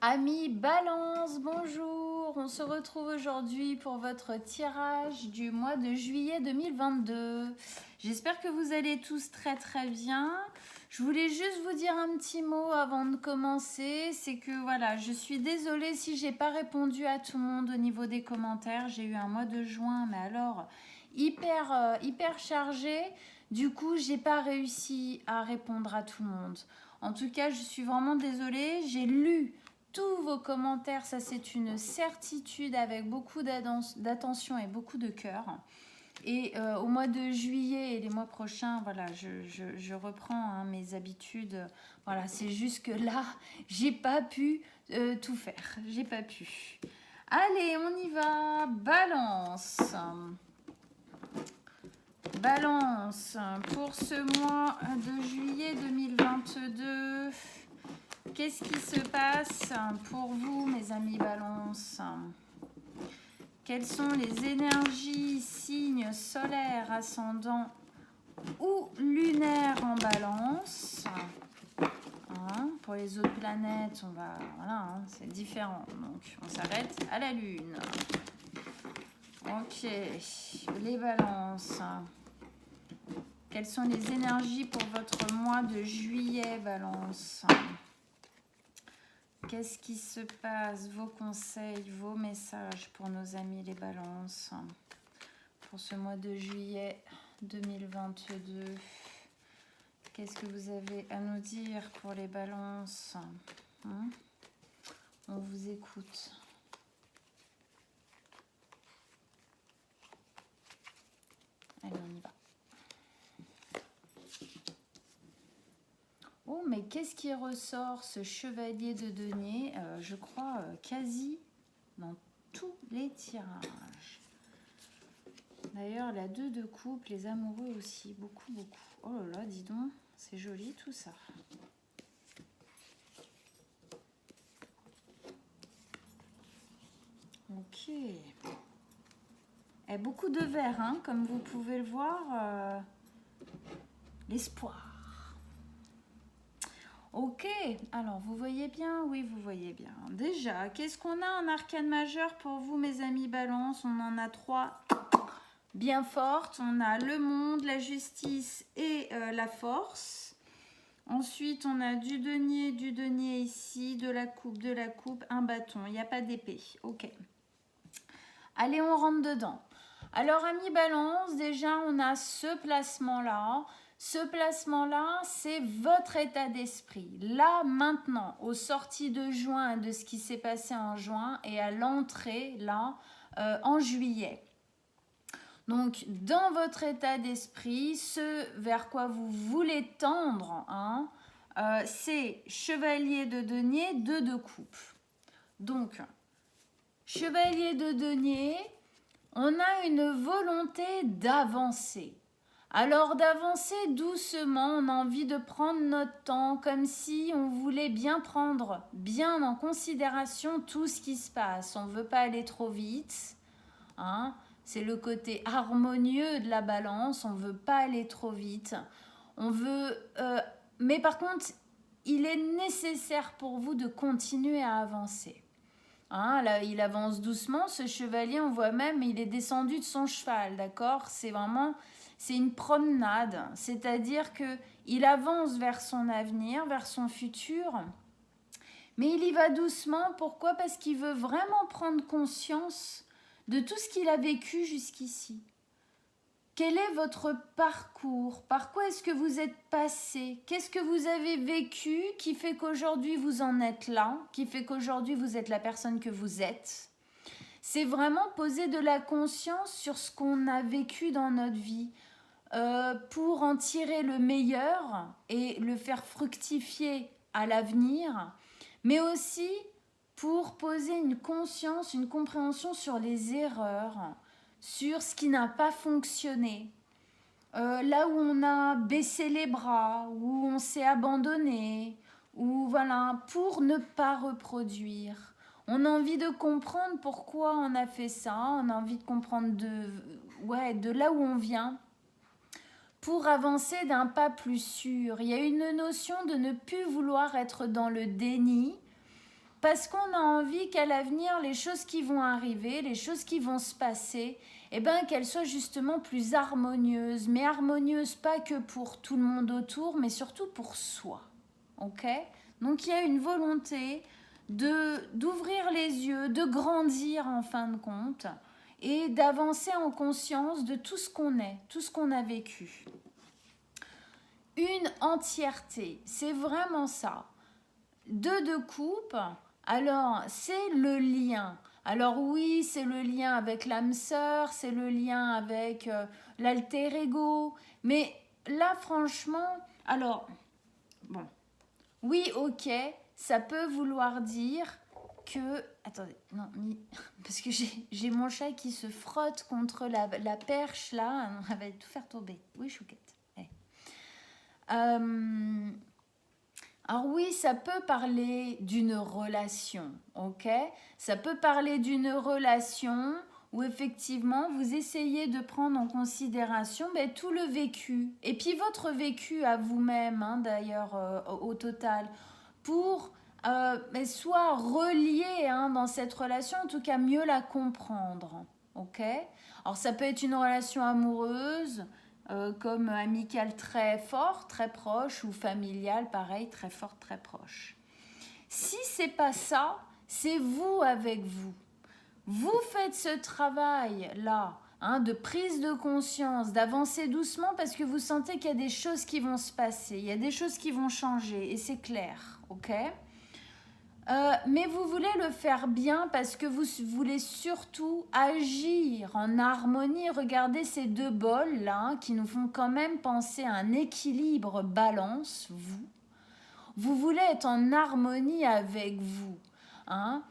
Amis Balance, bonjour. On se retrouve aujourd'hui pour votre tirage du mois de juillet 2022. J'espère que vous allez tous très bien. Je voulais juste vous dire un petit mot avant de commencer. C'est que voilà, je suis désolée si j'ai pas répondu à tout le monde au niveau des commentaires. J'ai eu un mois de juin, mais alors hyper chargé. Du coup, j'ai pas réussi à répondre à tout le monde. En tout cas, je suis vraiment désolée. J'ai lu tous vos commentaires, ça c'est une certitude, avec beaucoup d'attention et beaucoup de cœur. Et au mois de juillet et les mois prochains, voilà, je reprends mes habitudes. Voilà, c'est juste que là, j'ai pas pu tout faire. J'ai pas pu. Allez, on y va. Balance. Balance pour ce mois de juillet 2022. Qu'est-ce qui se passe pour vous, mes amis Balance? Quelles sont les énergies, signes solaires, ascendants ou lunaires en Balance? Pour les autres planètes, on va, voilà, c'est différent. Donc, on s'arrête à la Lune. Ok, les Balances. Quelles sont les énergies pour votre mois de juillet, Balance? Qu'est-ce qui se passe? Vos conseils, vos messages pour nos amis les Balances pour ce mois de juillet 2022. Qu'est-ce que vous avez à nous dire pour les Balances? On vous écoute. Allez, on y va. Oh, mais qu'est-ce qui ressort, ce chevalier de denier? Je crois quasi dans tous les tirages. D'ailleurs, la 2 de coupe, les amoureux aussi, beaucoup. Oh là là, dis donc, c'est joli tout ça. Ok. Et beaucoup de vert, hein, comme vous pouvez le voir. L'espoir. Ok, alors vous voyez bien? Oui, vous voyez bien. Déjà, qu'est-ce qu'on a en arcane majeur pour vous, mes amis Balance? On en a 3 bien fortes. On a le monde, la justice et la force. Ensuite, on a du denier ici, de la coupe, un bâton. Il n'y a pas d'épée. Ok. Allez, on rentre dedans. Alors, amis Balance, déjà, on a ce placement-là. Ce placement-là, c'est votre état d'esprit. Là, maintenant, aux sorties de juin, de ce qui s'est passé en juin et à l'entrée, là, en juillet. Donc, dans votre état d'esprit, ce vers quoi vous voulez tendre, c'est chevalier de denier, 2 de coupe. Donc, chevalier de denier, on a une volonté d'avancer. Alors d'avancer doucement, on a envie de prendre notre temps, comme si on voulait bien prendre bien en considération tout ce qui se passe. On ne veut pas aller trop vite. C'est le côté harmonieux de la Balance. On ne veut pas aller trop vite. On veut, mais par contre, il est nécessaire pour vous de continuer à avancer. Là, il avance doucement, ce chevalier, on voit même, il est descendu de son cheval, d'accord? C'est une promenade, c'est-à-dire qu'il avance vers son avenir, vers son futur, mais il y va doucement. Pourquoi? Parce qu'il veut vraiment prendre conscience de tout ce qu'il a vécu jusqu'ici. Quel est votre parcours? Par quoi est-ce que vous êtes passé? Qu'est-ce que vous avez vécu qui fait qu'aujourd'hui vous en êtes là? Qui fait qu'aujourd'hui vous êtes la personne que vous êtes? C'est vraiment poser de la conscience sur ce qu'on a vécu dans notre vie pour en tirer le meilleur et le faire fructifier à l'avenir, mais aussi pour poser une conscience, une compréhension sur les erreurs, sur ce qui n'a pas fonctionné, là où on a baissé les bras, où on s'est abandonné, ou voilà, pour ne pas reproduire. On a envie de comprendre pourquoi on a fait ça, on a envie de comprendre de là où on vient, pour avancer d'un pas plus sûr. Il y a une notion de ne plus vouloir être dans le déni, parce qu'on a envie qu'à l'avenir, les choses qui vont arriver, les choses qui vont se passer, eh ben, qu'elles soient justement plus harmonieuses. Mais harmonieuses pas que pour tout le monde autour, mais surtout pour soi. Ok? Donc il y a une volonté d'ouvrir les yeux, de grandir en fin de compte, et d'avancer en conscience de tout ce qu'on est, tout ce qu'on a vécu. Une entièreté, c'est vraiment ça. Deux de coupe, alors c'est le lien. Alors oui, c'est le lien avec l'âme sœur, c'est le lien avec l'alter ego, mais là franchement, alors, bon, oui, ok, ça peut vouloir dire que... Attendez, non, parce que j'ai mon chat qui se frotte contre la perche là, elle va tout faire tomber. Oui, chouquette. Alors oui, ça peut parler d'une relation, ok? Ça peut parler d'une relation où effectivement vous essayez de prendre en considération tout le vécu. Et puis votre vécu à vous-même, hein, d'ailleurs, au total, pour soit relier hein, dans cette relation, en tout cas mieux la comprendre, ok? Alors ça peut être une relation amoureuse, comme amicale très fort, très proche, ou familiale, pareil, très forte, très proche. Si c'est pas ça, c'est vous avec vous. Vous faites ce travail-là, hein, de prise de conscience, d'avancer doucement parce que vous sentez qu'il y a des choses qui vont se passer, il y a des choses qui vont changer, et c'est clair, ok ? Mais vous voulez le faire bien parce que vous voulez surtout agir en harmonie. Regardez ces deux bols là qui nous font quand même penser à un équilibre balance, vous. Vous voulez être en harmonie avec vous. Hein?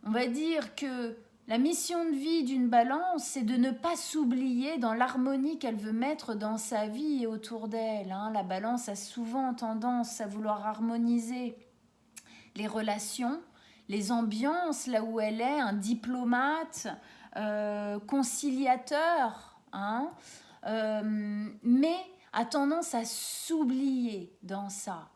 On va dire que la mission de vie d'une balance, c'est de ne pas s'oublier dans l'harmonie qu'elle veut mettre dans sa vie et autour d'elle. Hein? La balance a souvent tendance à vouloir harmoniser les relations, les ambiances, là où elle est, un diplomate, conciliateur, hein, mais a tendance à s'oublier dans ça.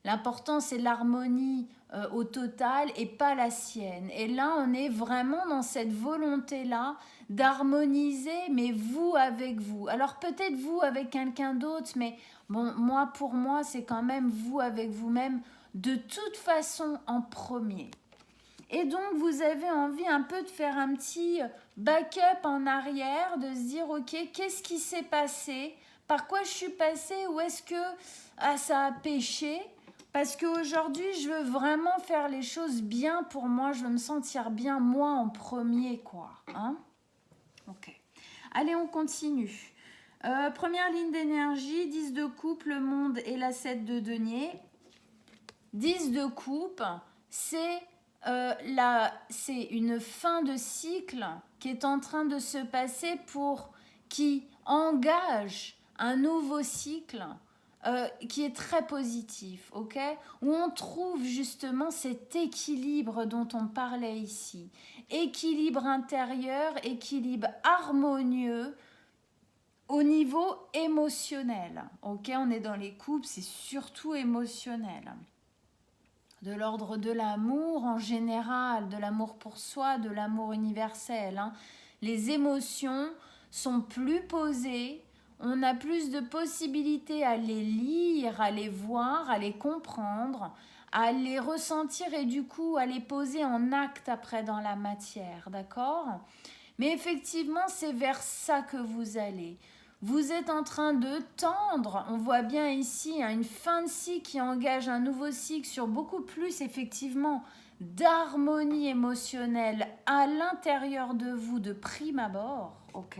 L'important, c'est l'harmonie au total et pas la sienne. Et là, on est vraiment dans cette volonté-là d'harmoniser, mais vous avec vous. Alors peut-être vous avec quelqu'un d'autre, mais bon, pour moi, c'est quand même vous avec vous-même, de toute façon en premier. Et donc vous avez envie un peu de faire un petit backup en arrière, de se dire ok, qu'est-ce qui s'est passé, par quoi je suis passée, où est-ce que ça a péché, parce qu'aujourd'hui je veux vraiment faire les choses bien pour moi, je veux me sentir bien moi en premier quoi. Hein, ok. Allez, on continue. Première ligne d'énergie, 10 de coupe, le monde et la 7 de denier. 10 de coupe, c'est une fin de cycle qui est en train de se passer qui engage un nouveau cycle qui est très positif, ok? Où on trouve justement cet équilibre dont on parlait ici. Équilibre intérieur, équilibre harmonieux au niveau émotionnel, ok? On est dans les couples, c'est surtout émotionnel. De l'ordre de l'amour en général, de l'amour pour soi, de l'amour universel. Hein. Les émotions sont plus posées, on a plus de possibilités à les lire, à les voir, à les comprendre, à les ressentir et du coup à les poser en acte après dans la matière, d'accord ? Mais effectivement, c'est vers ça que vous allez. Vous êtes en train de tendre, on voit bien ici une fin de cycle qui engage un nouveau cycle sur beaucoup plus effectivement d'harmonie émotionnelle à l'intérieur de vous de prime abord, ok ?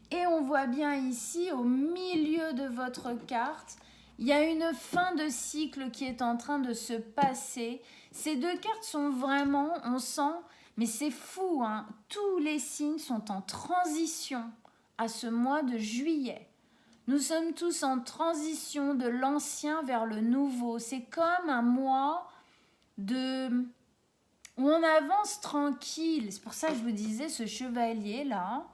Et on voit bien ici au milieu de votre carte, il y a une fin de cycle qui est en train de se passer. Ces deux cartes sont vraiment, on sent, mais c'est fou, hein, tous les signes sont en transition à ce mois de juillet. Nous sommes tous en transition de l'ancien vers le nouveau. C'est comme un mois où on avance tranquille. C'est pour ça que je vous disais, ce chevalier-là,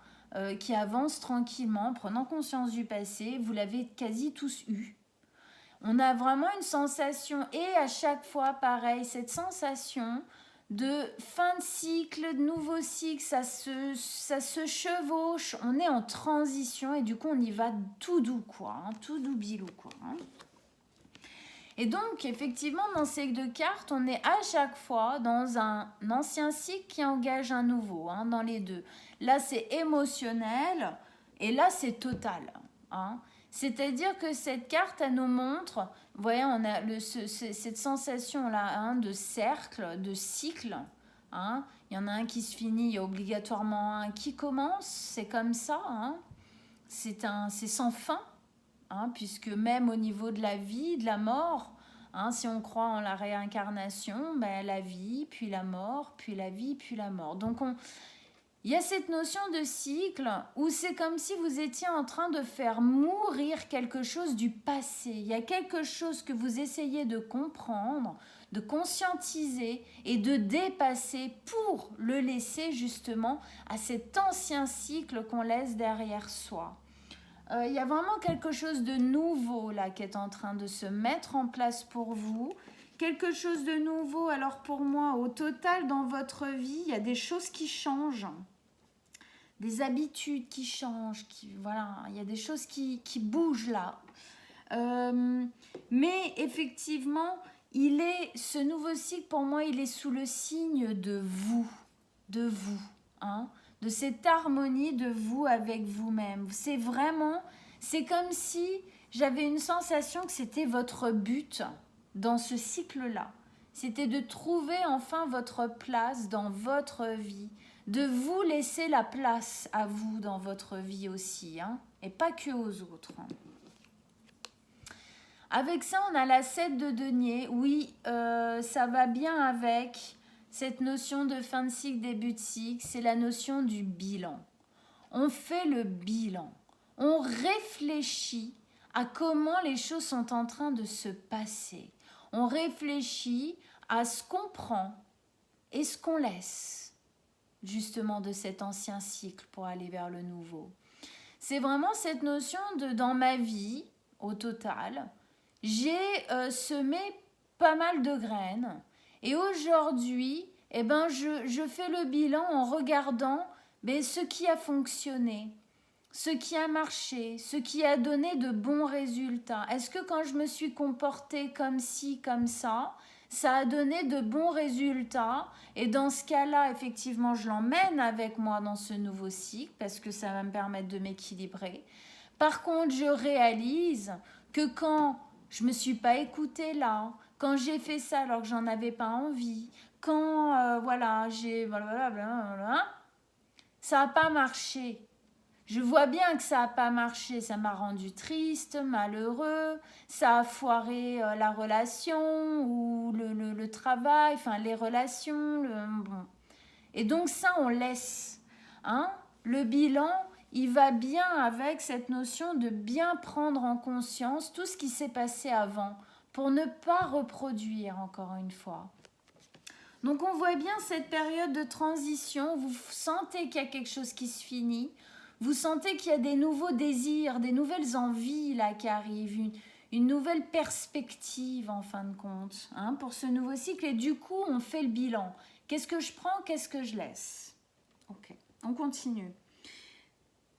qui avance tranquillement, prenant conscience du passé, vous l'avez quasi tous eu. On a vraiment une sensation, et à chaque fois, pareil, cette sensation de fin de cycle, de nouveau cycle, ça se chevauche, on est en transition et du coup on y va tout doux quoi, hein, tout doux bilou quoi. Hein. Et donc effectivement dans ces deux cartes, on est à chaque fois dans un ancien cycle qui engage un nouveau, hein, dans les deux. Là c'est émotionnel et là c'est total. Hein. C'est-à-dire que cette carte, elle nous montre, vous voyez, on a cette sensation-là hein, de cercle, de cycle. Hein. Il y en a un qui se finit, il y a obligatoirement un qui commence. C'est comme ça. Hein. C'est sans fin, hein, puisque même au niveau de la vie, de la mort, hein, si on croit en la réincarnation, ben, la vie, puis la mort, puis la vie, puis la mort. Donc il y a cette notion de cycle où c'est comme si vous étiez en train de faire mourir quelque chose du passé. Il y a quelque chose que vous essayez de comprendre, de conscientiser et de dépasser pour le laisser justement à cet ancien cycle qu'on laisse derrière soi. Il y a vraiment quelque chose de nouveau là qui est en train de se mettre en place pour vous. Quelque chose de nouveau, alors pour moi, au total dans votre vie, il y a des choses qui changent. Des habitudes qui changent, voilà, il y a des choses qui bougent là. Mais effectivement, ce nouveau cycle, pour moi, il est sous le signe de vous, hein, de cette harmonie de vous avec vous-même. C'est comme si j'avais une sensation que c'était votre but dans ce cycle-là. C'était de trouver enfin votre place dans votre vie, de vous laisser la place à vous dans votre vie aussi, hein, et pas que aux autres. Avec ça, on a la 7 de denier. Oui, ça va bien avec cette notion de fin de cycle, début de cycle. C'est la notion du bilan. On fait le bilan. On réfléchit à comment les choses sont en train de se passer. On réfléchit à ce qu'on prend et ce qu'on laisse justement de cet ancien cycle pour aller vers le nouveau. C'est vraiment cette notion de dans ma vie, au total, j'ai semé pas mal de graines et aujourd'hui, eh ben, je fais le bilan en regardant ce qui a fonctionné, ce qui a marché, ce qui a donné de bons résultats. Est-ce que quand je me suis comportée comme ci, comme ça a donné de bons résultats et dans ce cas-là, effectivement, je l'emmène avec moi dans ce nouveau cycle parce que ça va me permettre de m'équilibrer. Par contre, je réalise que quand je ne me suis pas écoutée là, quand j'ai fait ça alors que j'en avais pas envie, quand ça n'a pas marché. Je vois bien que ça n'a pas marché, ça m'a rendu triste, malheureux, ça a foiré la relation ou le travail, enfin les relations. Bon. Et donc ça, on laisse. Hein. Le bilan, il va bien avec cette notion de bien prendre en conscience tout ce qui s'est passé avant pour ne pas reproduire encore une fois. Donc on voit bien cette période de transition, vous sentez qu'il y a quelque chose qui se finit. Vous sentez qu'il y a des nouveaux désirs, des nouvelles envies là qui arrivent, une nouvelle perspective en fin de compte hein, pour ce nouveau cycle. Et du coup, on fait le bilan. Qu'est-ce que je prends, qu'est-ce que je laisse? Ok, on continue.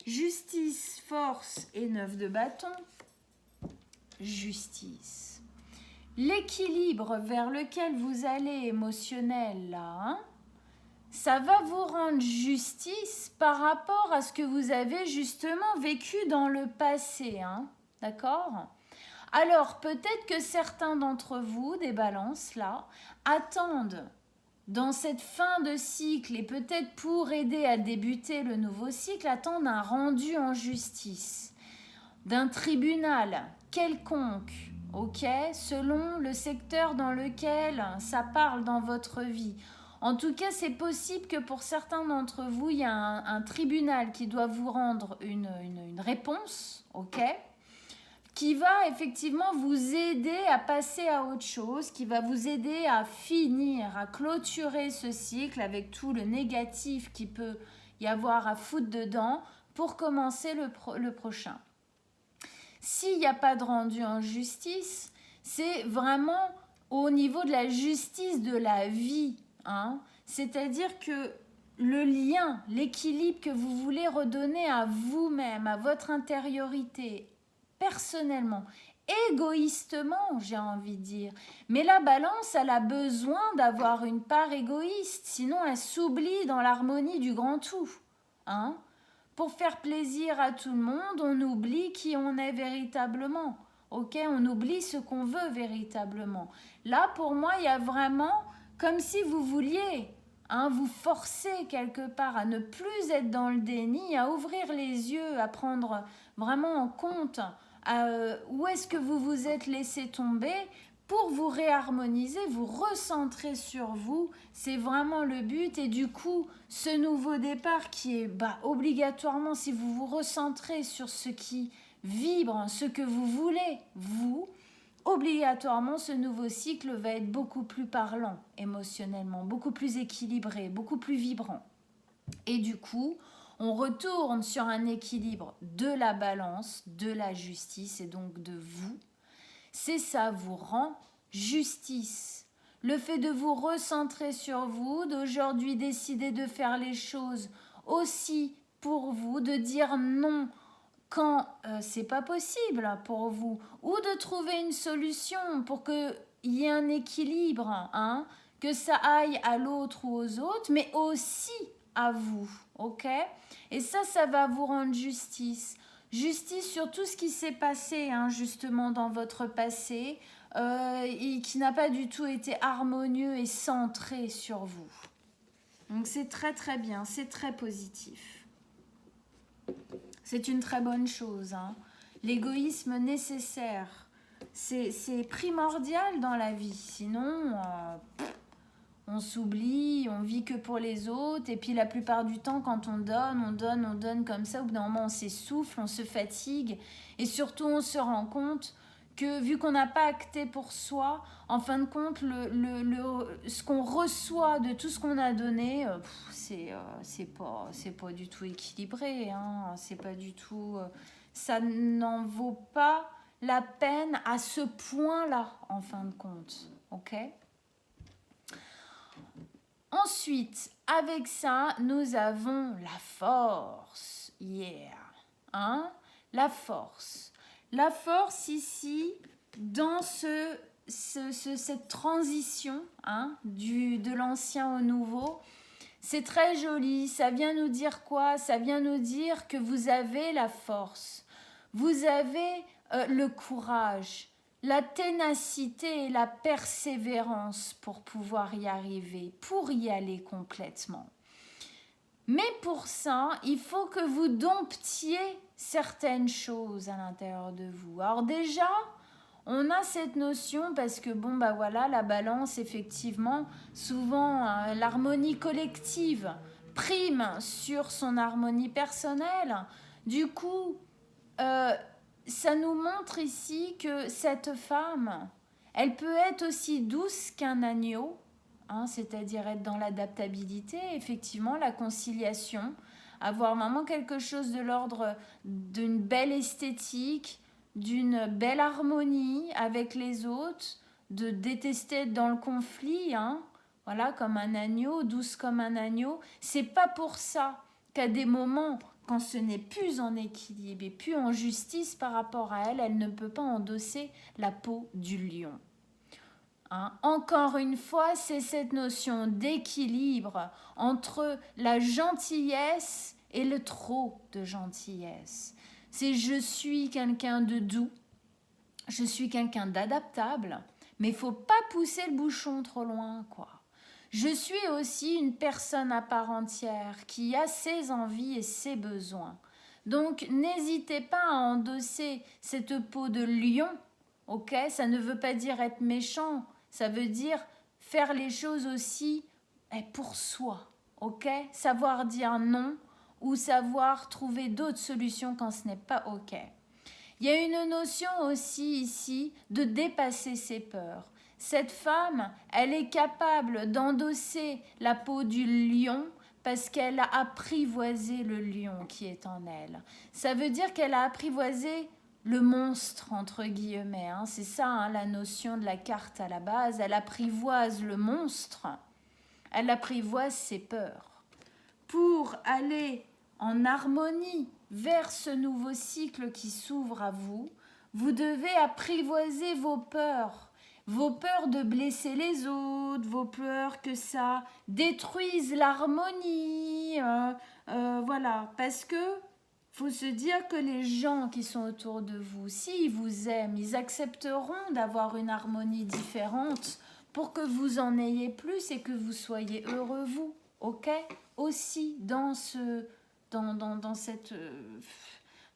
Justice, force et 9 de bâton. Justice. L'équilibre vers lequel vous allez émotionnel là, hein, ça va vous rendre justice par rapport à ce que vous avez justement vécu dans le passé. Hein, d'accord? Alors, peut-être que certains d'entre vous, des balances là, attendent dans cette fin de cycle et peut-être pour aider à débuter le nouveau cycle, attendent un rendu en justice d'un tribunal quelconque, ok, selon le secteur dans lequel ça parle dans votre vie. En tout cas, c'est possible que pour certains d'entre vous, il y a un tribunal qui doit vous rendre une réponse, ok, qui va effectivement vous aider à passer à autre chose, qui va vous aider à finir, à clôturer ce cycle avec tout le négatif qu'il peut y avoir à foutre dedans pour commencer le prochain. s'il n'y a pas de rendu en justice, c'est vraiment au niveau de la justice de la vie, hein. C'est-à-dire que le lien, l'équilibre que vous voulez redonner à vous-même, à votre intériorité, personnellement, égoïstement, j'ai envie de dire. Mais la balance, elle a besoin d'avoir une part égoïste, sinon elle s'oublie dans l'harmonie du grand tout, hein. Pour faire plaisir à tout le monde, on oublie qui on est véritablement. Ok, on oublie ce qu'on veut véritablement. Là, pour moi, il y a vraiment comme si vous vouliez, hein, vous forcer quelque part à ne plus être dans le déni, à ouvrir les yeux, à prendre vraiment en compte où est-ce que vous vous êtes laissé tomber pour vous réharmoniser, vous recentrer sur vous. C'est vraiment le but. Et du coup, ce nouveau départ qui est obligatoirement, si vous vous recentrez sur ce qui vibre, ce que vous voulez, vous, obligatoirement, ce nouveau cycle va être beaucoup plus parlant émotionnellement, beaucoup plus équilibré, beaucoup plus vibrant. Et du coup, on retourne sur un équilibre de la balance, de la justice et donc de vous. C'est ça vous rend justice. Le fait de vous recentrer sur vous, d'aujourd'hui décider de faire les choses aussi pour vous, de dire non quand c'est pas possible pour vous, ou de trouver une solution pour qu'il y ait un équilibre, hein, que ça aille à l'autre ou aux autres, mais aussi à vous, ok? Et ça va vous rendre justice. Justice sur tout ce qui s'est passé, hein, justement, dans votre passé, et qui n'a pas du tout été harmonieux et centré sur vous. Donc c'est très très bien, c'est très positif. C'est une très bonne chose, hein. L'égoïsme nécessaire, c'est primordial dans la vie. Sinon, on s'oublie, on vit que pour les autres. Et puis la plupart du temps, quand on donne comme ça, au bout d'un moment, on s'essouffle, on se fatigue. Et surtout, on se rend compte que vu qu'on n'a pas acté pour soi, en fin de compte, ce qu'on reçoit de tout ce qu'on a donné, c'est pas du tout équilibré, hein. C'est pas du tout, ça n'en vaut pas la peine à ce point-là, en fin de compte, ok? Ensuite, avec ça, nous avons la force, hein? La force. La force ici, dans cette transition, hein, de l'ancien au nouveau, c'est très joli. Ça vient nous dire quoi? Ça vient nous dire que vous avez la force, vous avez le courage, la ténacité et la persévérance pour pouvoir y arriver, pour y aller complètement. Mais pour ça, il faut que vous domptiez certaines choses à l'intérieur de vous. Alors déjà, on a cette notion parce que voilà, la balance, effectivement, souvent l'harmonie collective prime sur son harmonie personnelle. Du coup, ça nous montre ici que cette femme, elle peut être aussi douce qu'un agneau, hein, c'est-à-dire être dans l'adaptabilité, effectivement, la conciliation, avoir vraiment quelque chose de l'ordre d'une belle esthétique, d'une belle harmonie avec les autres, de détester être dans le conflit, hein, voilà, comme un agneau, douce comme un agneau. C'est pas pour ça qu'à des moments, quand ce n'est plus en équilibre et plus en justice par rapport à elle, elle ne peut pas endosser la peau du lion. Hein. Encore une fois, c'est cette notion d'équilibre entre la gentillesse et le trop de gentillesse. C'est je suis quelqu'un de doux, je suis quelqu'un d'adaptable, mais il ne faut pas pousser le bouchon trop loin, quoi. Je suis aussi une personne à part entière qui a ses envies et ses besoins. Donc, n'hésitez pas à endosser cette peau de lion, ok? Ça ne veut pas dire être méchant, ça veut dire faire les choses aussi pour soi, ok? Savoir dire non ou savoir trouver d'autres solutions quand ce n'est pas ok. Il y a une notion aussi ici de dépasser ses peurs. Cette femme, elle est capable d'endosser la peau du lion parce qu'elle a apprivoisé le lion qui est en elle. Ça veut dire qu'elle a apprivoisé le monstre, entre guillemets. Hein. C'est ça, hein, la notion de la carte à la base. Elle apprivoise le monstre, elle apprivoise ses peurs. Pour aller en harmonie vers ce nouveau cycle qui s'ouvre à vous, vous devez apprivoiser vos peurs de blesser les autres, vos peurs que ça détruise l'harmonie, voilà, parce que faut se dire que les gens qui sont autour de vous, s'ils vous aiment, ils accepteront d'avoir une harmonie différente pour que vous en ayez plus et que vous soyez heureux vous, ok? Aussi dans cette,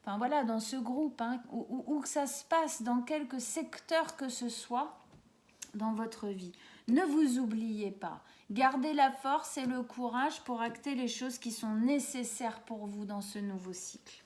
enfin voilà, dans ce groupe, hein, où que ça se passe, dans quelque secteur que ce soit dans votre vie. Ne vous oubliez pas. Gardez la force et le courage pour acter les choses qui sont nécessaires pour vous dans ce nouveau cycle.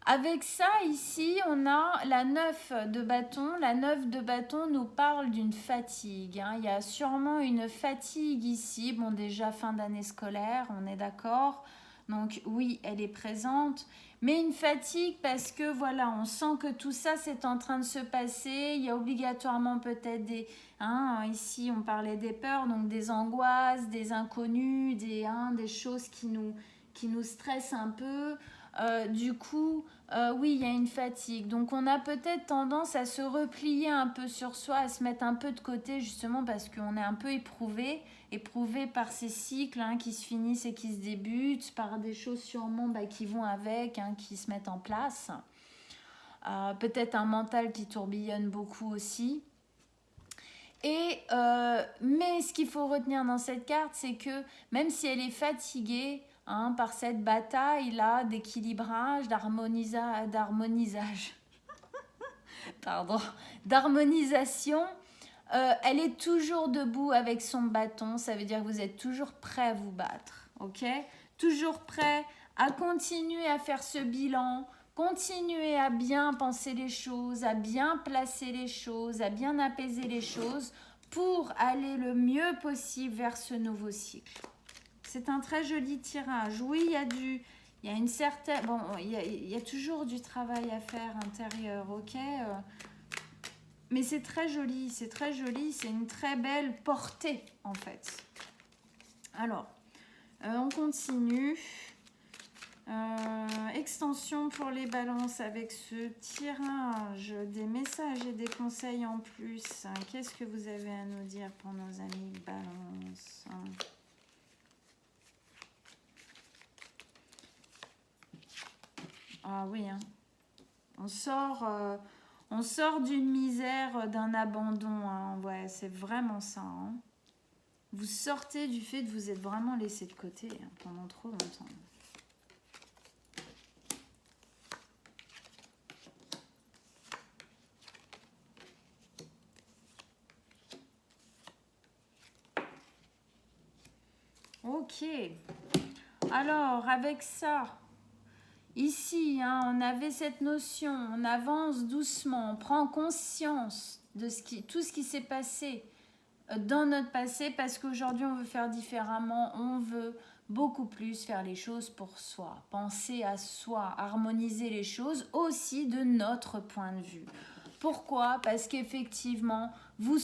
Avec ça, ici, on a la 9 de bâton. La 9 de bâton nous parle d'une fatigue. Hein. Il y a sûrement une fatigue ici. Bon, déjà, fin d'année scolaire, on est d'accord. Donc, oui, elle est présente. Mais une fatigue parce que, voilà, on sent que tout ça, c'est en train de se passer. Il y a obligatoirement peut-être des... Hein, ici, on parlait des peurs, donc des angoisses, des inconnus, des choses qui nous stressent un peu. Du coup, oui, il y a une fatigue. Donc, on a peut-être tendance à se replier un peu sur soi, à se mettre un peu de côté, justement parce qu'on est un peu éprouvé par ces cycles hein, qui se finissent et qui se débutent, par des choses sûrement qui vont avec, hein, qui se mettent en place. Peut-être un mental qui tourbillonne beaucoup aussi. Mais ce qu'il faut retenir dans cette carte, c'est que même si elle est fatiguée, hein, par cette bataille là d'équilibrage, d'harmonisation, elle est toujours debout avec son bâton. Ça veut dire que vous êtes toujours prêt à vous battre, ok? Toujours prêt à continuer à faire ce bilan, continuer à bien penser les choses, à bien placer les choses, à bien apaiser les choses pour aller le mieux possible vers ce nouveau cycle. C'est un très joli tirage. Oui, il y a une certaine... Bon, il y a toujours du travail à faire intérieur, ok? Mais c'est très joli, c'est une très belle portée, en fait. Alors, on continue. Extension pour les balances avec ce tirage, des messages et des conseils en plus. Qu'est-ce que vous avez à nous dire pour nos amis balance? Ah oui, hein. On sort d'une misère, d'un abandon. Hein. Ouais, c'est vraiment ça. Hein. Vous sortez du fait de vous être vraiment laissé de côté hein, pendant trop longtemps. Ok. Alors, avec ça... Ici, hein, on avait cette notion, on avance doucement, on prend conscience de tout ce qui s'est passé dans notre passé parce qu'aujourd'hui, on veut faire différemment, on veut beaucoup plus faire les choses pour soi, penser à soi, harmoniser les choses aussi de notre point de vue. Pourquoi? Parce qu'effectivement, vous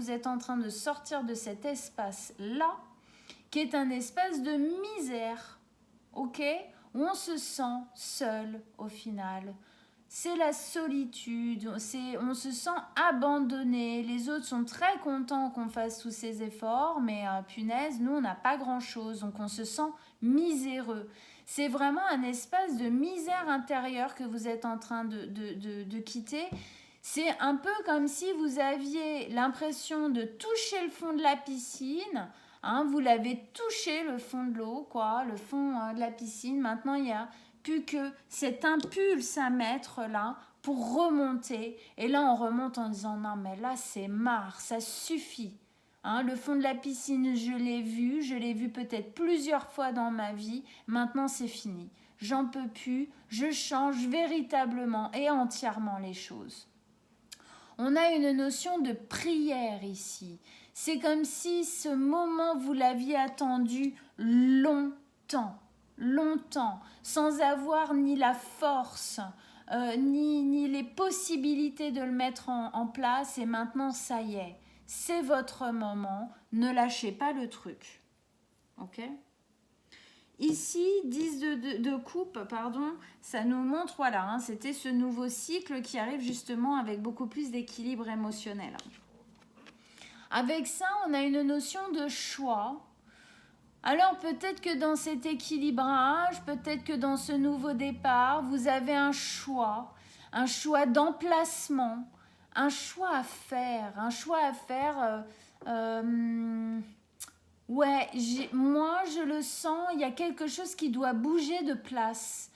êtes en train de sortir de cet espace-là qui est un espace de misère, ok? Où on se sent seul au final. C'est la solitude, on se sent abandonné. Les autres sont très contents qu'on fasse tous ces efforts, mais punaise, nous on n'a pas grand-chose, donc on se sent miséreux. C'est vraiment un espace de misère intérieure que vous êtes en train de quitter. C'est un peu comme si vous aviez l'impression de toucher le fond de la piscine. Hein, vous l'avez touché, le fond de l'eau, quoi, le fond de la piscine. Maintenant, il n'y a plus que cet impulse à mettre là pour remonter. Et là, on remonte en disant, non, mais là, c'est marre, ça suffit. Hein, le fond de la piscine, je l'ai vu peut-être plusieurs fois dans ma vie. Maintenant, c'est fini. J'en peux plus, je change véritablement et entièrement les choses. On a une notion de prière ici. C'est comme si ce moment, vous l'aviez attendu longtemps, sans avoir ni la force, ni les possibilités de le mettre en place. Et maintenant, ça y est, c'est votre moment. Ne lâchez pas le truc. Ok ? Ici, 10 de coupe, pardon, ça nous montre, voilà, hein, c'était ce nouveau cycle qui arrive justement avec beaucoup plus d'équilibre émotionnel. Avec ça, on a une notion de choix. Alors peut-être que dans cet équilibrage, peut-être que dans ce nouveau départ, vous avez un choix d'emplacement, un choix à faire. Ouais, moi je le sens, il y a quelque chose qui doit bouger de place.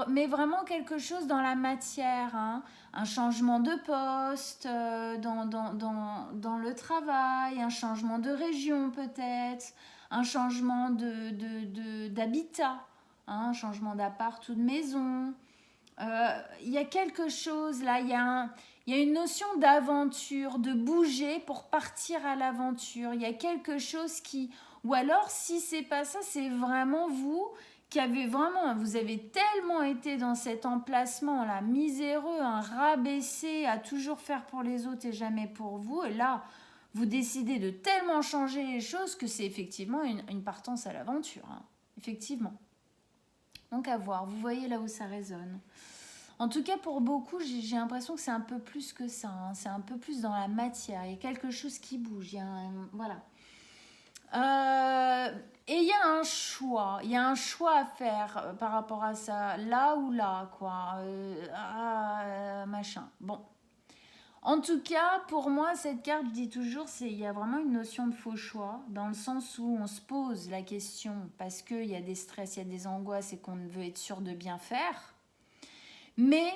Mais vraiment quelque chose dans la matière, hein. Un changement de poste dans le travail, un changement de région peut-être, un changement d'habitat, hein, un changement d'appart ou de maison. Il y a quelque chose là, il y a une notion d'aventure, de bouger pour partir à l'aventure. Il y a quelque chose qui... Ou alors, si c'est pas ça, c'est vraiment vous qui avez vraiment... Vous avez tellement été dans cet emplacement là, miséreux, un rabaissé à toujours faire pour les autres et jamais pour vous. Et là, vous décidez de tellement changer les choses que c'est effectivement une partance à l'aventure. Hein. Effectivement. Donc à voir, vous voyez là où ça résonne. En tout cas, pour beaucoup, j'ai l'impression que c'est un peu plus que ça. Hein. C'est un peu plus dans la matière. Il y a quelque chose qui bouge. Voilà. Et il y a un choix. Il y a un choix à faire par rapport à ça. Là ou là, quoi. Machin. Bon. En tout cas, pour moi, cette carte dit toujours, il y a vraiment une notion de faux choix, dans le sens où on se pose la question, parce qu'il y a des stress, il y a des angoisses et qu'on veut être sûr de bien faire. Mais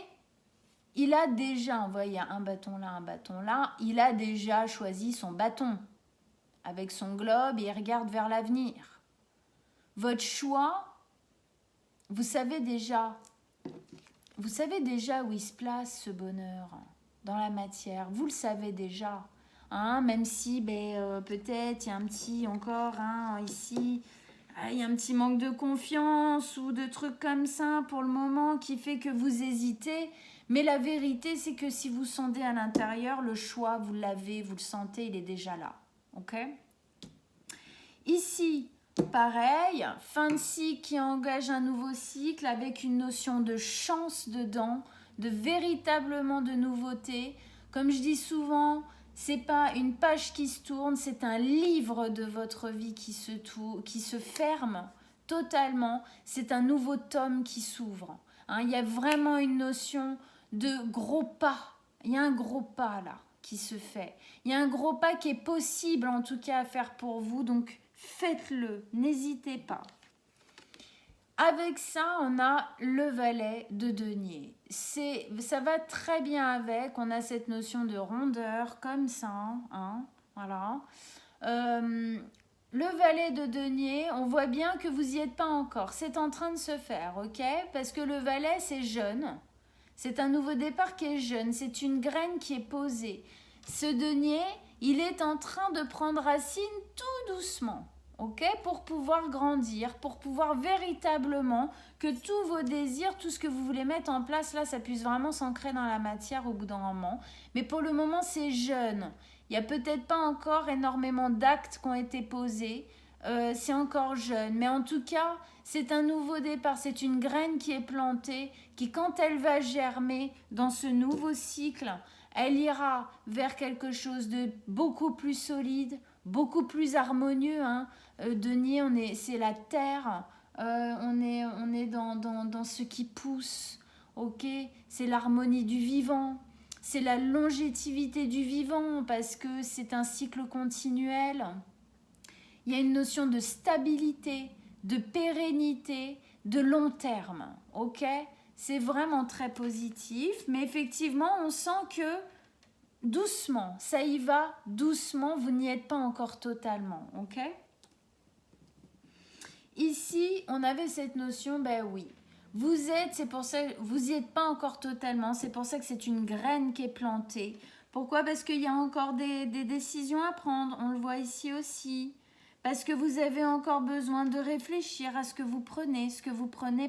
il a déjà, on voit, il y a un bâton là, il a déjà choisi son bâton avec son globe et il regarde vers l'avenir. Votre choix, vous savez déjà où il se place ce bonheur dans la matière. Vous le savez déjà. Hein, même si peut-être il y a un petit encore ici... Il y a un petit manque de confiance ou de trucs comme ça pour le moment qui fait que vous hésitez. Mais la vérité, c'est que si vous sondez à l'intérieur, le choix, vous l'avez, vous le sentez, il est déjà là. Ok ? Ici, pareil, fin de cycle qui engage un nouveau cycle avec une notion de chance dedans, de véritablement de nouveauté. Comme je dis souvent... C'est pas une page qui se tourne, c'est un livre de votre vie qui se ferme totalement. C'est un nouveau tome qui s'ouvre. Hein, il y a vraiment une notion de gros pas. Il y a un gros pas là qui se fait. Il y a un gros pas qui est possible en tout cas à faire pour vous. Donc faites-le, n'hésitez pas. Avec ça, on a le valet de denier. Ça va très bien avec. On a cette notion de rondeur comme ça. Hein, voilà. Le valet de denier, on voit bien que vous n'y êtes pas encore. C'est en train de se faire, ok ? Parce que le valet, c'est jeune. C'est un nouveau départ qui est jeune. C'est une graine qui est posée. Ce denier, il est en train de prendre racine tout doucement. Okay, pour pouvoir grandir, pour pouvoir véritablement que tous vos désirs, tout ce que vous voulez mettre en place, là, ça puisse vraiment s'ancrer dans la matière au bout d'un moment. Mais pour le moment, c'est jeune. Il n'y a peut-être pas encore énormément d'actes qui ont été posés. C'est encore jeune. Mais en tout cas, c'est un nouveau départ. C'est une graine qui est plantée, qui, quand elle va germer dans ce nouveau cycle, elle ira vers quelque chose de beaucoup plus solide, beaucoup plus harmonieux. Hein. Denier, c'est la terre, on est dans ce qui pousse, ok, c'est l'harmonie du vivant, c'est la longévité du vivant parce que c'est un cycle continuel. Il y a une notion de stabilité, de pérennité, de long terme, ok, c'est vraiment très positif, mais effectivement on sent que doucement, ça y va doucement, vous n'y êtes pas encore totalement, ok. Ici, on avait cette notion, ben oui, vous êtes, c'est pour ça, vous n'y êtes pas encore totalement, c'est pour ça que c'est une graine qui est plantée. Pourquoi ? Parce qu'il y a encore des décisions à prendre, on le voit ici aussi. Parce que vous avez encore besoin de réfléchir à ce que vous prenez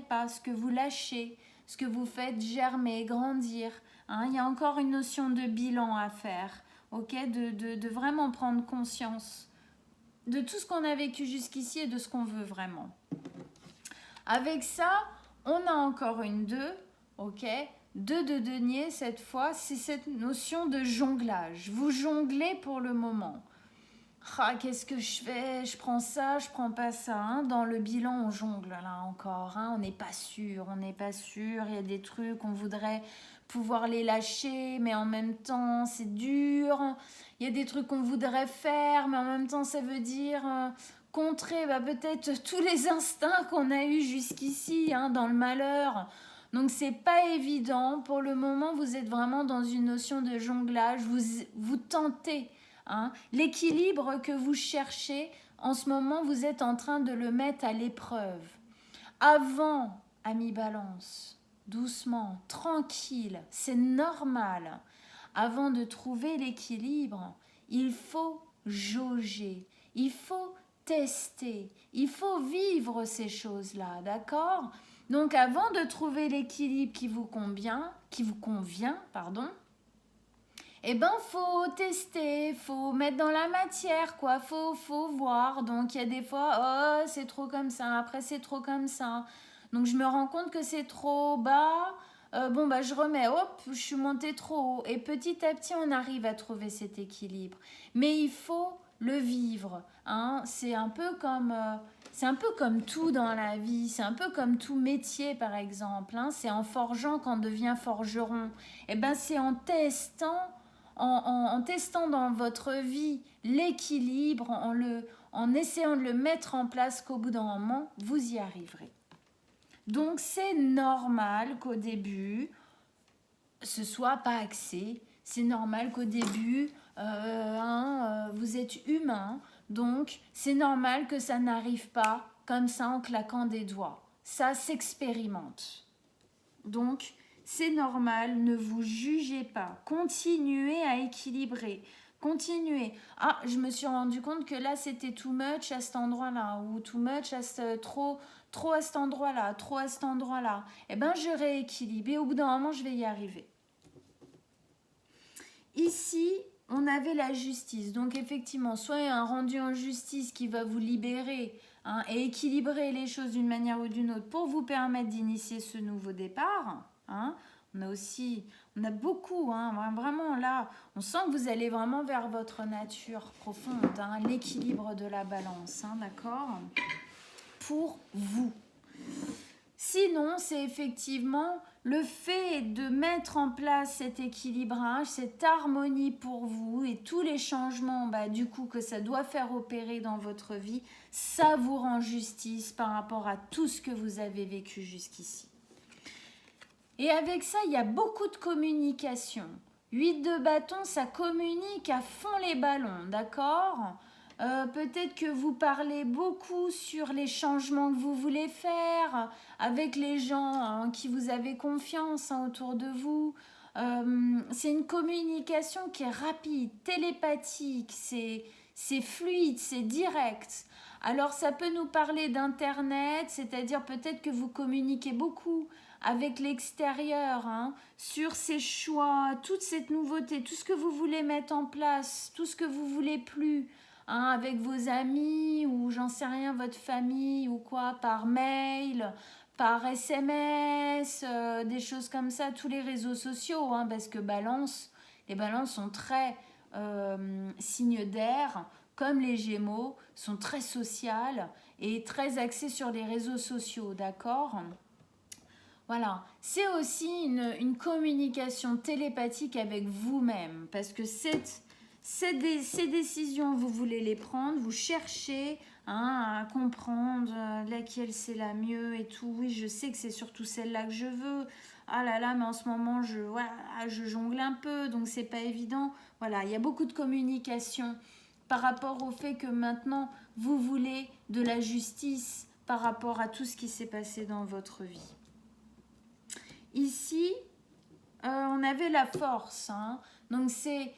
pas, ce que vous lâchez, ce que vous faites germer, grandir. Hein. Il y a encore une notion de bilan à faire, ok, de vraiment prendre conscience de tout ce qu'on a vécu jusqu'ici et de ce qu'on veut vraiment. Avec ça, on a encore une 2, ok, 2 de denier cette fois, c'est cette notion de jonglage. Vous jonglez pour le moment. Ah, qu'est-ce que je fais? Je prends ça, je prends pas ça. Hein. Dans le bilan, on jongle là encore. Hein. On n'est pas sûr, on n'est pas sûr. Il y a des trucs, on voudrait pouvoir les lâcher, mais en même temps, c'est dur. Il y a des trucs qu'on voudrait faire, mais en même temps, ça veut dire contrer peut-être tous les instincts qu'on a eus jusqu'ici, hein, dans le malheur. Donc, c'est pas évident. Pour le moment, vous êtes vraiment dans une notion de jonglage. Vous tentez. Hein. L'équilibre que vous cherchez, en ce moment, vous êtes en train de le mettre à l'épreuve. Avant, amis balance, doucement, tranquille, c'est normal. Avant de trouver l'équilibre, il faut jauger, il faut tester, il faut vivre ces choses-là, d'accord? Donc avant de trouver l'équilibre qui vous convient, pardon, eh ben, faut tester, faut mettre dans la matière, quoi. Faut voir. Donc, il y a des fois, oh, c'est trop comme ça. Après, c'est trop comme ça. Donc, je me rends compte que c'est trop bas. Bon, je remets. Hop, je suis montée trop haut. Et petit à petit, on arrive à trouver cet équilibre. Mais il faut le vivre. Hein. C'est un peu comme tout dans la vie. C'est un peu comme tout métier, par exemple. Hein. C'est en forgeant qu'on devient forgeron. Eh ben, c'est en testant. En testant dans votre vie l'équilibre, en essayant de le mettre en place qu'au bout d'un moment, vous y arriverez. Donc, c'est normal qu'au début, ce soit pas axé. C'est normal qu'au début, vous êtes humain. Donc, c'est normal que ça n'arrive pas comme ça en claquant des doigts. Ça s'expérimente. Donc, c'est normal, ne vous jugez pas. Continuez à équilibrer. Continuez. Ah, je me suis rendu compte que là, c'était too much à cet endroit-là. Ou too much trop à cet endroit-là. Trop à cet endroit-là. Eh bien, je rééquilibre. Et au bout d'un moment, je vais y arriver. Ici, on avait la justice. Donc, effectivement, soit il y a un rendu en justice qui va vous libérer et équilibrer les choses d'une manière ou d'une autre pour vous permettre d'initier ce nouveau départ. Hein. On a beaucoup, vraiment là, on sent que vous allez vraiment vers votre nature profonde, l'équilibre de la balance, d'accord? Pour vous. Sinon, c'est effectivement le fait de mettre en place cet équilibrage, cette harmonie pour vous et tous les changements du coup que ça doit faire opérer dans votre vie, ça vous rend justice par rapport à tout ce que vous avez vécu jusqu'ici. Et avec ça, il y a beaucoup de communication. 8 de bâton, ça communique à fond les ballons, d'accord ? Peut-être que vous parlez beaucoup sur les changements que vous voulez faire avec les gens en qui vous avez confiance autour de vous. C'est une communication qui est rapide, télépathique, c'est fluide, c'est direct. Alors ça peut nous parler d'internet, c'est-à-dire peut-être que vous communiquez beaucoup avec l'extérieur, sur ces choix, toute cette nouveauté, tout ce que vous voulez mettre en place, tout ce que vous voulez plus, avec vos amis ou j'en sais rien, votre famille ou quoi, par mail, par SMS, des choses comme ça, tous les réseaux sociaux, parce que les balances sont très signes d'air, comme les Gémeaux, sont très sociales et très axées sur les réseaux sociaux, d'accord ? Voilà, c'est aussi une communication télépathique avec vous-même, parce que ces décisions, vous voulez les prendre, vous cherchez à comprendre laquelle c'est la mieux et tout. Oui, je sais que c'est surtout celle-là que je veux. Ah là là, mais en ce moment, je jongle un peu, donc c'est pas évident. Voilà, il y a beaucoup de communication par rapport au fait que maintenant, vous voulez de la justice par rapport à tout ce qui s'est passé dans votre vie. Ici, on avait la force. Donc, c'est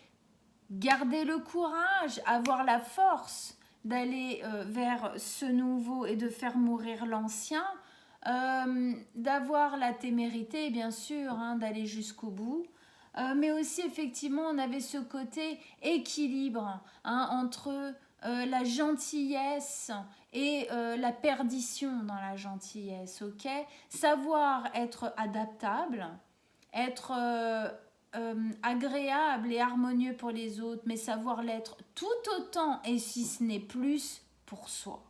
garder le courage, avoir la force d'aller vers ce nouveau et de faire mourir l'ancien. d'avoir la témérité, bien sûr, hein, d'aller jusqu'au bout. Mais aussi, effectivement, on avait ce côté équilibre hein, entre la gentillesse et la perdition dans la gentillesse, ok? Savoir être adaptable, être agréable et harmonieux pour les autres, mais savoir l'être tout autant et si ce n'est plus pour soi.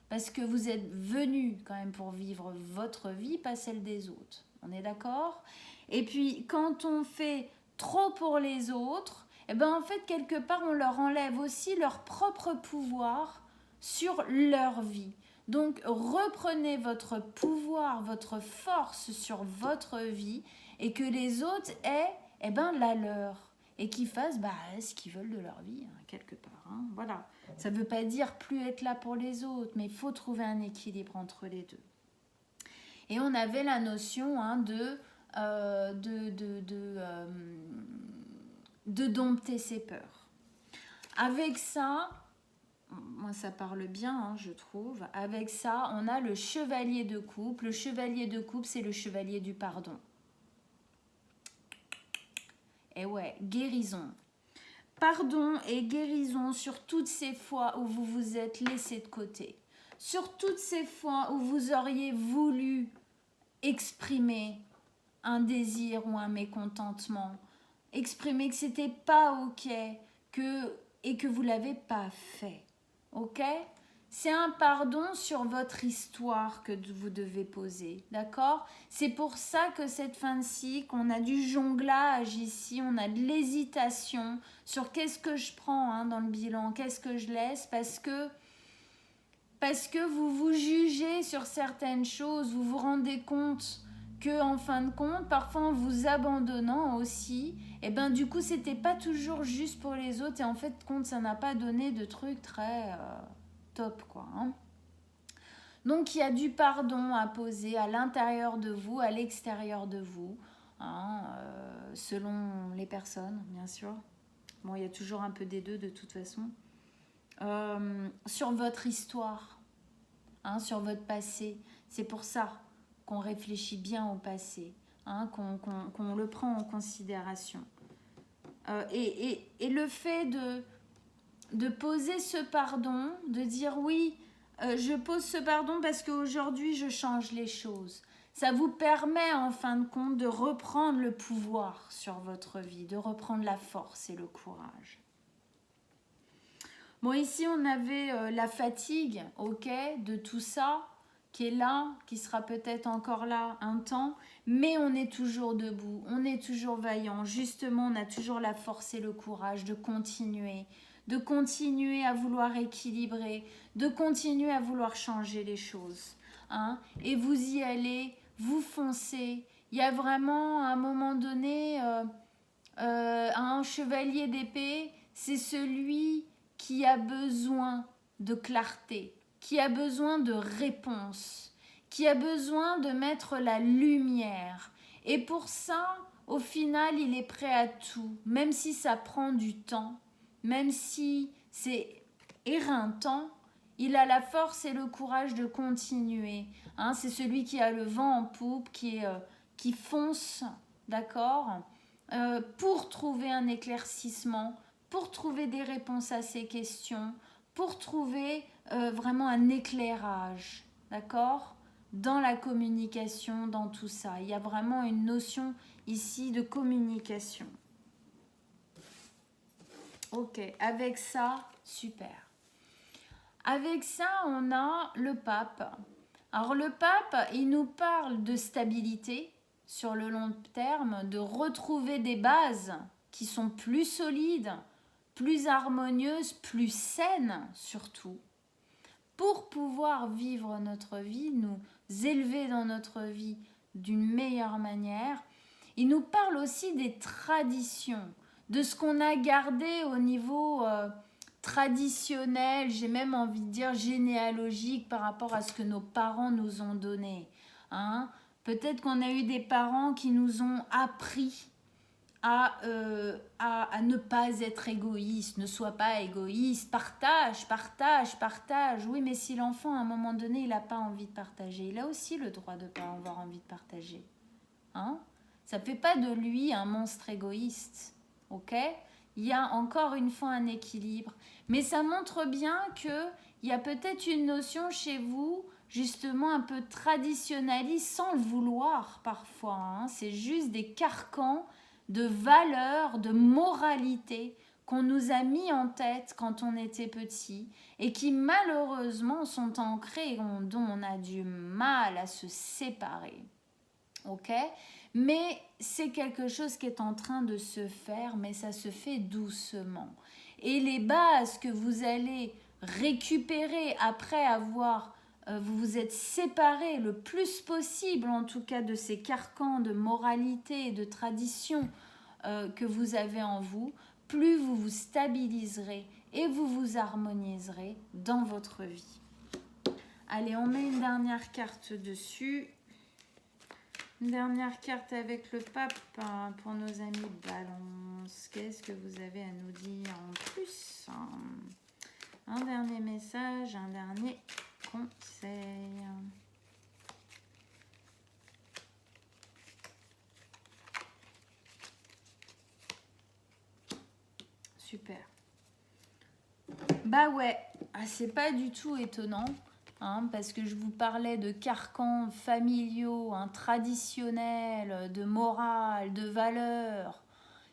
Parce que vous êtes venu quand même pour vivre votre vie, pas celle des autres. On est d'accord? Et puis, quand on fait trop pour les autres, eh ben, en fait, quelque part, on leur enlève aussi leur propre pouvoir sur leur vie. Donc, reprenez votre pouvoir, votre force sur votre vie et que les autres aient eh ben, la leur. Et qu'ils fassent ce qu'ils veulent de leur vie, hein, quelque part. Hein, voilà. Ça ne veut pas dire plus être là pour les autres, mais il faut trouver un équilibre entre les deux. Et on avait la notion hein, de dompter ses peurs. Avec ça, moi ça parle bien, hein, je trouve. Avec ça, on a le chevalier de coupe. Le chevalier de coupe, c'est le chevalier du pardon. Et ouais, guérison. Pardon et guérison sur toutes ces fois où vous vous êtes laissé de côté. Sur toutes ces fois où vous auriez voulu exprimer un désir ou un mécontentement. Exprimer que c'était pas ok et que vous l'avez pas fait. Ok ? C'est un pardon sur votre histoire que vous devez poser, d'accord? C'est pour ça que cette fin de cycle, on a du jonglage ici, on a de l'hésitation sur qu'est-ce que je prends hein, dans le bilan, qu'est-ce que je laisse, parce que vous vous jugez sur certaines choses, vous vous rendez compte que en fin de compte, parfois en vous abandonnant aussi, et ben du coup c'était pas toujours juste pour les autres et en fait compte ça n'a pas donné de trucs très top quoi. Hein. Donc il y a du pardon à poser à l'intérieur de vous, à l'extérieur de vous, hein, selon les personnes bien sûr. Bon il y a toujours un peu des deux de toute façon. Sur votre histoire, hein, sur votre passé, c'est pour ça qu'on réfléchit bien au passé, hein, qu'on le prend en considération. Et le fait de poser ce pardon, de dire oui, je pose ce pardon parce qu'aujourd'hui je change les choses. Ça vous permet en fin de compte de reprendre le pouvoir sur votre vie, de reprendre la force et le courage. Bon, ici on avait la fatigue, ok, de tout ça, qui est là, qui sera peut-être encore là un temps, mais on est toujours debout, on est toujours vaillant. Justement, on a toujours la force et le courage de continuer à vouloir équilibrer, de continuer à vouloir changer les choses. Hein, et vous y allez, vous foncez. Il y a vraiment, à un moment donné, un chevalier d'épée, c'est celui qui a besoin de clarté, qui a besoin de réponse, qui a besoin de mettre la lumière. Et pour ça, au final, il est prêt à tout, même si ça prend du temps, même si c'est éreintant, il a la force et le courage de continuer. Hein, c'est celui qui a le vent en poupe, qui fonce, d'accord, pour trouver un éclaircissement, pour trouver des réponses à ces questions, pour trouver vraiment un éclairage, d'accord, dans la communication, dans tout ça. Il y a vraiment une notion ici de communication. Ok, avec ça, super. Avec ça, on a le pape. Alors le pape, il nous parle de stabilité sur le long terme, de retrouver des bases qui sont plus solides, plus harmonieuses, plus saines surtout, pour pouvoir vivre notre vie, nous élever dans notre vie d'une meilleure manière. Il nous parle aussi des traditions, de ce qu'on a gardé au niveau traditionnel, j'ai même envie de dire généalogique par rapport à ce que nos parents nous ont donné. Hein. Peut-être qu'on a eu des parents qui nous ont appris à ne pas être égoïste. Ne sois pas égoïste. Partage, partage, partage. Oui, mais si l'enfant, à un moment donné, il n'a pas envie de partager, il a aussi le droit de ne pas avoir envie de partager. Hein? Ça ne fait pas de lui un monstre égoïste. Ok? Il y a encore une fois un équilibre. Mais ça montre bien qu'il y a peut-être une notion chez vous, justement un peu traditionnaliste, sans le vouloir parfois. Hein? C'est juste des carcans de valeurs, de moralité qu'on nous a mis en tête quand on était petit et qui malheureusement sont ancrés et dont on a du mal à se séparer. Ok? Mais c'est quelque chose qui est en train de se faire, mais ça se fait doucement. Et les bases que vous allez récupérer après avoir vous vous êtes séparés le plus possible, en tout cas, de ces carcans de moralité et de tradition que vous avez en vous, plus vous vous stabiliserez et vous vous harmoniserez dans votre vie. Allez, on met une dernière carte dessus. Une dernière carte avec le pape pour nos amis Balance. Qu'est-ce que vous avez à nous dire en plus? Un dernier message, un dernier conseil. Super. Bah ouais, c'est pas du tout étonnant. Parce que je vous parlais de carcans familiaux, traditionnels, de morale, de valeurs.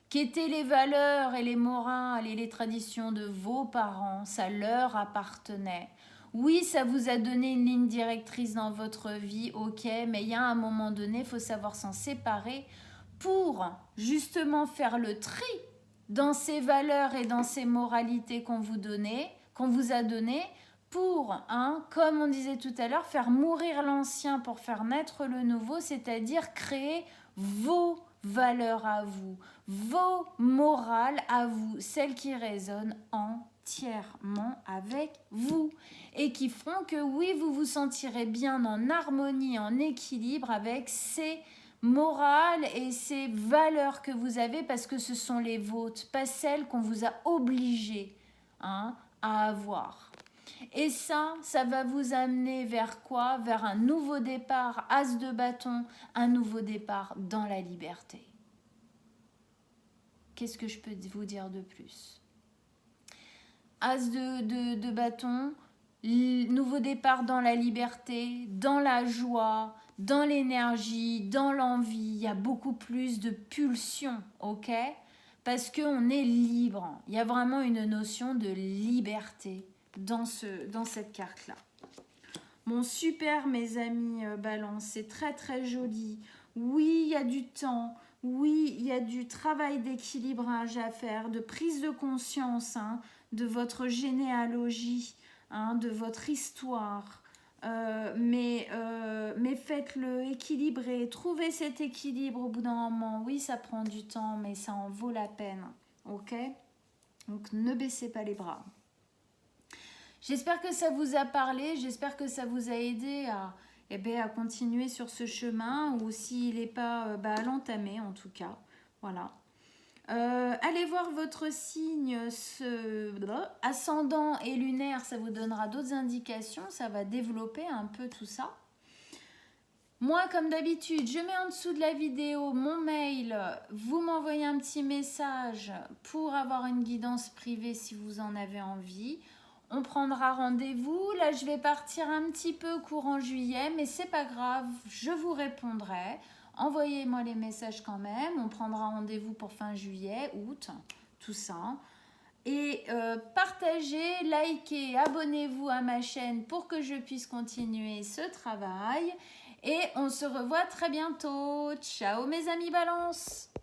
Qu'étaient les valeurs et les morales et les traditions de vos parents? Ça leur appartenait. Oui, ça vous a donné une ligne directrice dans votre vie, ok, mais il y a un moment donné, il faut savoir s'en séparer pour justement faire le tri dans ces valeurs et dans ces moralités qu'on vous a données, pour, comme on disait tout à l'heure, faire mourir l'ancien pour faire naître le nouveau, c'est-à-dire créer vos valeurs à vous, vos morales à vous, celles qui résonnent entièrement avec vous et qui feront que oui, vous vous sentirez bien en harmonie, en équilibre avec ces morales et ces valeurs que vous avez parce que ce sont les vôtres, pas celles qu'on vous a obligées à avoir. Et ça va vous amener vers quoi? Vers un nouveau départ, as de bâton, un nouveau départ dans la liberté. Qu'est-ce que je peux vous dire de plus? As de bâton, nouveau départ dans la liberté, dans la joie, dans l'énergie, dans l'envie. Il y a beaucoup plus de pulsions, ok? Parce qu'on est libre. Il y a vraiment une notion de liberté dans cette carte-là. Bon, super, mes amis Balance, c'est très très joli. Oui, il y a du temps. Oui, il y a du travail d'équilibrage à faire, de prise de conscience de votre généalogie, de votre histoire. Mais faites-le, équilibrez, trouvez cet équilibre au bout d'un moment. Oui, ça prend du temps, mais ça en vaut la peine. Ok? Donc, ne baissez pas les bras. J'espère que ça vous a parlé, j'espère que ça vous a aidé à continuer sur ce chemin, ou s'il n'est pas à l'entamer en tout cas. Voilà. Allez voir votre signe ascendant et lunaire, ça vous donnera d'autres indications, ça va développer un peu tout ça. Moi, comme d'habitude, je mets en dessous de la vidéo mon mail. Vous m'envoyez un petit message pour avoir une guidance privée si vous en avez envie. On prendra rendez-vous. Là, je vais partir un petit peu courant juillet, mais c'est pas grave, je vous répondrai. Envoyez-moi les messages quand même. On prendra rendez-vous pour fin juillet, août, tout ça. Et partagez, likez, abonnez-vous à ma chaîne pour que je puisse continuer ce travail. Et on se revoit très bientôt. Ciao mes amis Balance!